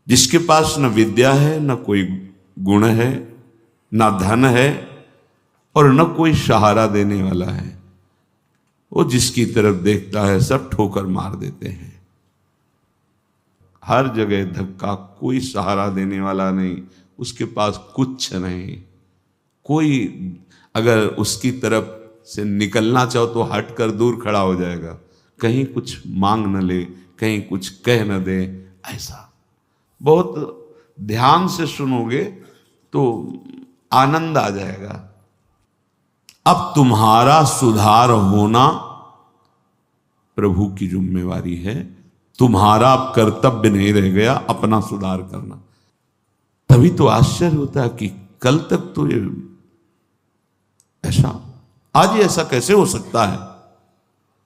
जिसके पास न विद्या है, न कोई गुण है, न धन है और न कोई सहारा देने वाला है, वो जिसकी तरफ देखता है सब ठोकर मार देते हैं। हर जगह धक्का, कोई सहारा देने वाला नहीं, उसके पास कुछ नहीं। कोई अगर उसकी तरफ से निकलना चाहो तो हटकर दूर खड़ा हो जाएगा, कहीं कुछ मांग न ले, कहीं कुछ कह न दे। ऐसा बहुत ध्यान से सुनोगे तो आनंद आ जाएगा। अब तुम्हारा सुधार होना प्रभु की जिम्मेवारी है, तुम्हारा अब कर्तव्य नहीं रह गया अपना सुधार करना। तभी तो आश्चर्य होता है कि कल तक तो ये ऐसा, आज ये ऐसा कैसे हो सकता है,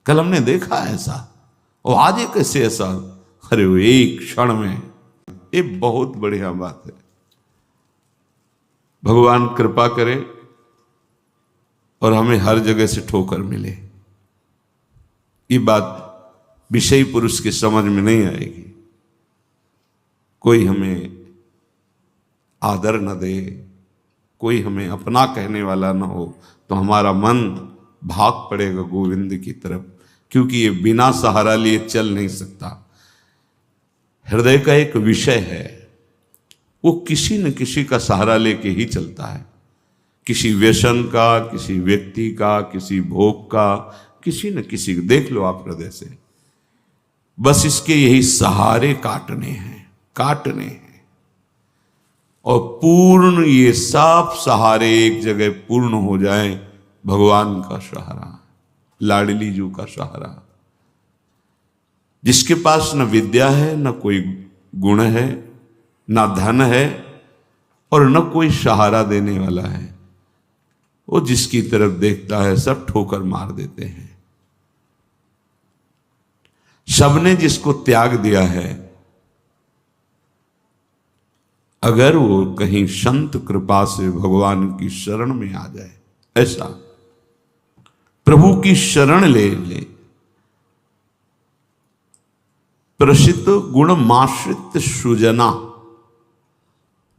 कल हमने देखा ऐसा और आज ये कैसे ऐसा। अरे वो एक क्षण में, ये बहुत बढ़िया बात है। भगवान कृपा करे और हमें हर जगह से ठोकर मिले। ये बात विषयी पुरुष की समझ में नहीं आएगी। कोई हमें आदर न दे, कोई हमें अपना कहने वाला न हो, तो हमारा मन भाग पड़ेगा गोविंद की तरफ, क्योंकि ये बिना सहारा लिए चल नहीं सकता। हृदय का एक विषय है, वो किसी न किसी का सहारा लेके ही चलता है। किसी व्यसन का, किसी व्यक्ति का, किसी भोग का, किसी न किसी को देख लो आप हृदय से। बस इसके यही सहारे काटने हैं और पूर्ण ये सब सहारे एक जगह पूर्ण हो जाए। भगवान का सहारा, लाडली जू का सहारा। जिसके पास न विद्या है, न कोई गुण है, न धन है और न कोई सहारा देने वाला है, वो जिसकी तरफ देखता है सब ठोकर मार देते हैं। सबने जिसको त्याग दिया है, अगर वो कहीं संत कृपा से भगवान की शरण में आ जाए, ऐसा प्रभु की शरण ले ले, प्रसिद्ध गुण माश्रित सुजना,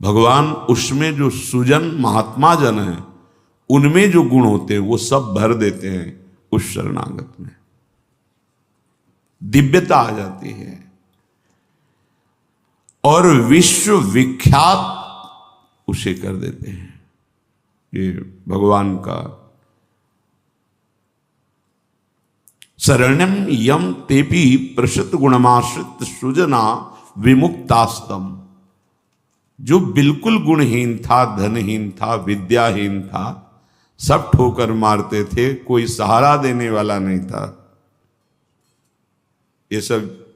भगवान उसमें जो सुजन महात्मा जन है, उनमें जो गुण होते हैं वो सब भर देते हैं उस शरणागत में। दिव्यता आ जाती है और विश्व विख्यात उसे कर देते हैं। ये भगवान का शरणम यम तेपी प्रसिद्ध गुणमाश्रित सुजना विमुक्तास्तम। जो बिल्कुल गुणहीन था, धनहीन था, विद्याहीन था, सब ठोकर मारते थे, कोई सहारा देने वाला नहीं था। ये सब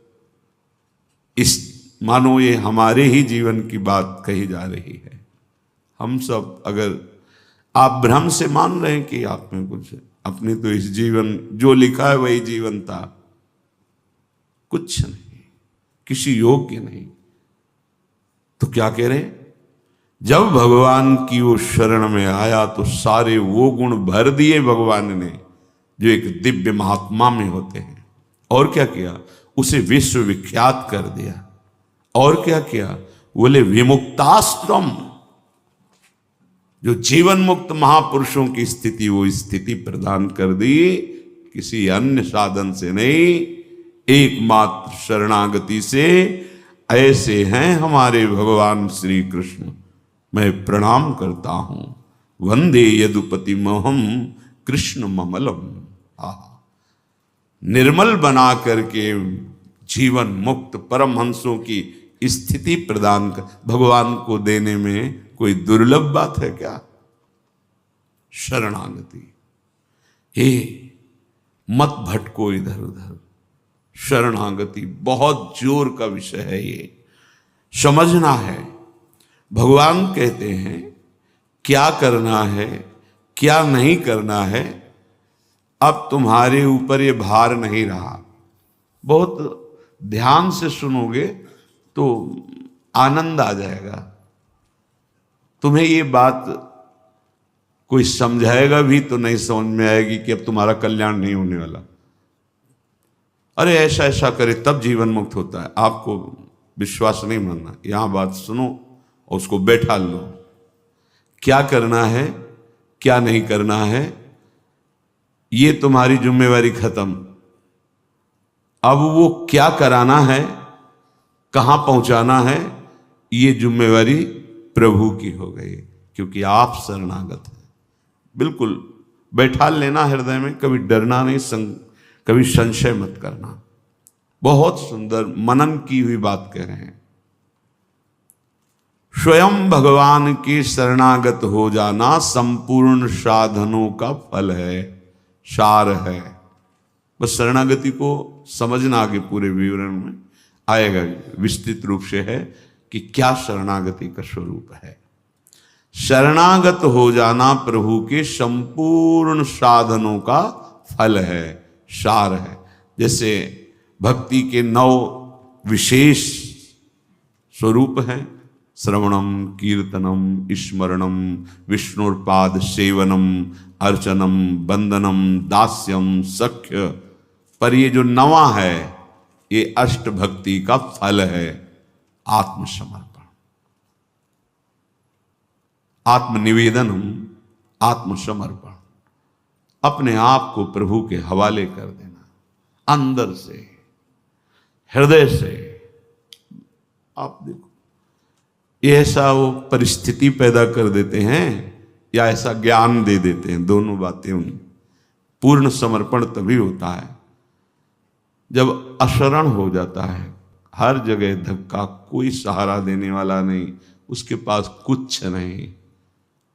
इस मानो ये हमारे ही जीवन की बात कही जा रही है। हम सब अगर आप भ्रम से मान रहे हैं कि आप में कुछ है, अपनी तो इस जीवन जो लिखा है वही जीवन था, कुछ नहीं, किसी योग्य नहीं, तो क्या कह रहे हैं? जब भगवान की वो शरण में आया तो सारे वो गुण भर दिए भगवान ने जो एक दिव्य महात्मा में होते हैं। और क्या किया? उसे विश्व विख्यात कर दिया। और क्या किया? बोले विमुक्तास्त्रम, जो जीवन मुक्त महापुरुषों की स्थिति, वो स्थिति प्रदान कर दी, किसी अन्य साधन से नहीं, एकमात्र शरणागति से। ऐसे हैं हमारे भगवान श्री कृष्ण। मैं प्रणाम करता हूं। वंदे यदुपति मोहम कृष्ण ममलम। निर्मल बना करके जीवन मुक्त परमहंसों की स्थिति प्रदान कर भगवान को देने में कोई दुर्लभ बात है क्या? शरणागति। हे मत भटको इधर उधर। शरणागति बहुत जोर का विषय है, ये समझना है। भगवान कहते हैं क्या करना है, क्या नहीं करना है, अब तुम्हारे ऊपर ये भार नहीं रहा। बहुत ध्यान से सुनोगे तो आनंद आ जाएगा। तुम्हें ये बात कोई समझाएगा भी तो नहीं समझ में आएगी कि अब तुम्हारा कल्याण नहीं होने वाला। अरे ऐसा ऐसा करे तब जीवन मुक्त होता है। आपको विश्वास नहीं मानना, यहां बात सुनो और उसको बैठा लो। क्या करना है क्या नहीं करना है ये तुम्हारी जिम्मेवारी खत्म। अब वो क्या कराना है, कहां पहुंचाना है, ये जिम्मेवारी प्रभु की हो गई, क्योंकि आप शरणागत हैं। बिल्कुल बैठा लेना हृदय में, कभी डरना नहीं, कभी संशय मत करना। बहुत सुंदर मनन की हुई बात कह रहे हैं। स्वयं भगवान के शरणागत हो जाना संपूर्ण साधनों का फल है, सार है। बस शरणागति को समझना, आगे पूरे विवरण में आएगा, विस्तृत रूप से है कि क्या शरणागति का स्वरूप है। शरणागत हो जाना प्रभु के संपूर्ण साधनों का फल है, सार है। जैसे भक्ति के 9 विशेष स्वरूप हैं, श्रवणम, कीर्तनम, स्मरणम, विष्णुपाद सेवनम, अर्चनम, वंदनम, दास्यम, सख्य। पर ये जो 9वां है ये अष्ट भक्ति का फल है, आत्मसमर्पण, आत्मनिवेदनम, आत्मसमर्पण। अपने आप को प्रभु के हवाले कर देना, अंदर से, हृदय से। आप देखो ये ऐसा वो परिस्थिति पैदा कर देते हैं या ऐसा ज्ञान दे देते हैं, दोनों बातें उन। पूर्ण समर्पण तभी होता है जब अशरण हो जाता है, हर जगह धक्का, कोई सहारा देने वाला नहीं, उसके पास कुछ नहीं,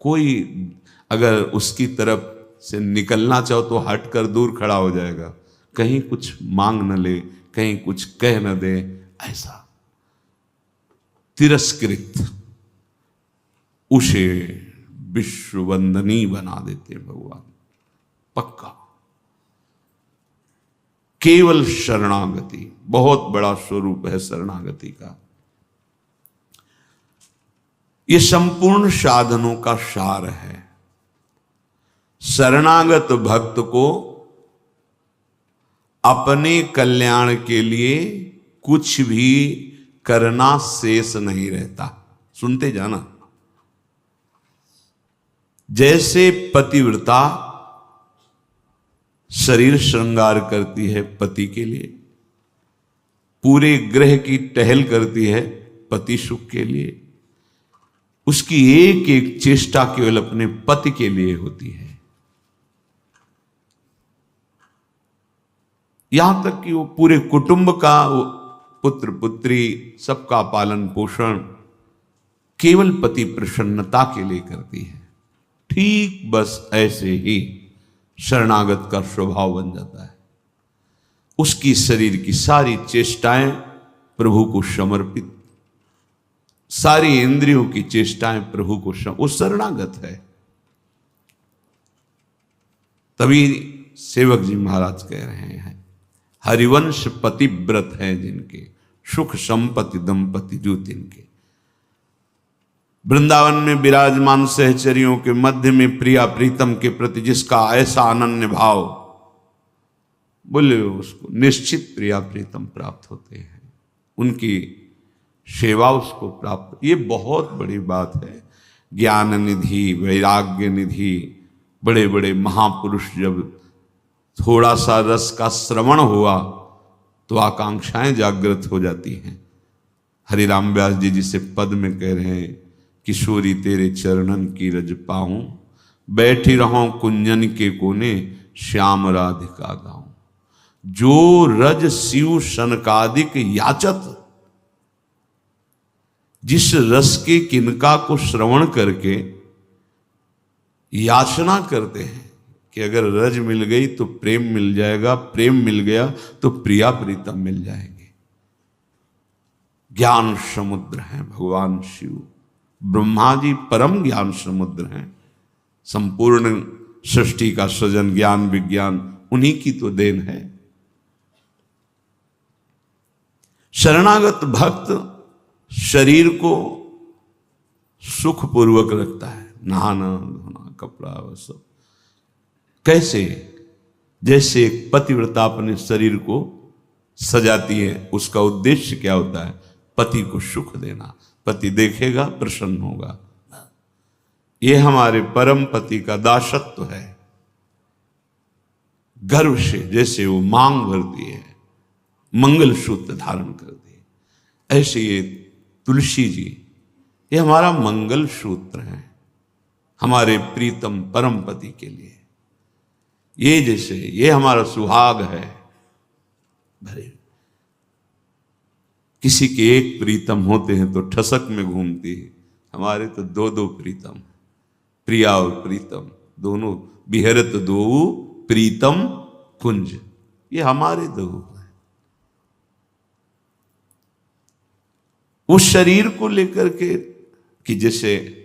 कोई अगर उसकी तरफ से निकलना चाहो तो हट कर दूर खड़ा हो जाएगा, कहीं कुछ मांग न ले, कहीं कुछ कह न दे, ऐसा तिरस्कृत, उसे विश्ववंदनी बना देते भगवान। पक्का केवल शरणागति बहुत बड़ा स्वरूप है शरणागति का। ये संपूर्ण साधनों का सार है। शरणागत भक्त को अपने कल्याण के लिए कुछ भी करना शेष नहीं रहता। सुनते जाना। जैसे पतिव्रता शरीर श्रृंगार करती है पति के लिए, पूरे ग्रह की टहल करती है पति सुख के लिए, उसकी एक एक चेष्टा केवल अपने पति के लिए होती है। यहां तक कि वो पूरे कुटुंब का, वो पुत्र पुत्री सबका पालन पोषण केवल पति प्रसन्नता के लिए करती है। ठीक बस ऐसे ही शरणागत का स्वभाव बन जाता है। उसकी शरीर की सारी चेष्टाएं प्रभु को समर्पित, सारी इंद्रियों की चेष्टाएं प्रभु को वो शरणागत है। तभी सेवक जी महाराज कह रहे हैं, हरिवंश पतिव्रत हैं जिनके, सुख संपत्ति दंपति जो तिनके। वृंदावन में विराजमान सहचरियों के मध्य में प्रिया प्रीतम के प्रति जिसका ऐसा अनन्य भाव, बोले उसको निश्चित प्रिया प्रीतम प्राप्त होते हैं, उनकी सेवा उसको प्राप्त। ये बहुत बड़ी बात है। ज्ञान निधि, वैराग्य निधि, बड़े बड़े महापुरुष जब थोड़ा सा रस का श्रवण हुआ तो आकांक्षाएं जागृत हो जाती हैं। हरिराम व्यास जी जिसे पद में कह रहे हैं, किशोरी तेरे चरणन की रज पाऊं, बैठी रहूं कुंजन के कोने, श्याम राधिका गाऊं। जो रज शिव सनकादिक याचत, जिस रस के किनका को श्रवण करके याचना करते हैं कि अगर रज मिल गई तो प्रेम मिल जाएगा, प्रेम मिल गया तो प्रिया प्रीतम मिल जाएंगे। ज्ञान समुद्र हैं भगवान शिव, ब्रह्मा जी परम ज्ञान समुद्र हैं। संपूर्ण सृष्टि का सृजन, ज्ञान विज्ञान उन्हीं की तो देन है। शरणागत भक्त शरीर को सुखपूर्वक रखता है, नहाना धोना, कपड़ा वह सब। कैसे? जैसे एक पतिव्रता अपने शरीर को सजाती है, उसका उद्देश्य क्या होता है? पति को सुख देना, पति देखेगा प्रसन्न होगा। ये हमारे परम पति का दासत्व है। गर्व से जैसे वो मांग भरती है, मंगल सूत्र धारण कर दिए, ऐसे ये तुलसी जी ये हमारा मंगल सूत्र है हमारे प्रीतम परम पति के लिए। ये जैसे ये हमारा सुहाग है। भरे किसी के एक प्रीतम होते हैं तो ठसक में घूमती है, हमारे तो दो दो प्रीतम, प्रिया और प्रीतम दोनों, बिहरत दो प्रीतम कुंज, ये हमारे दो हैं। उस शरीर को लेकर के कि जैसे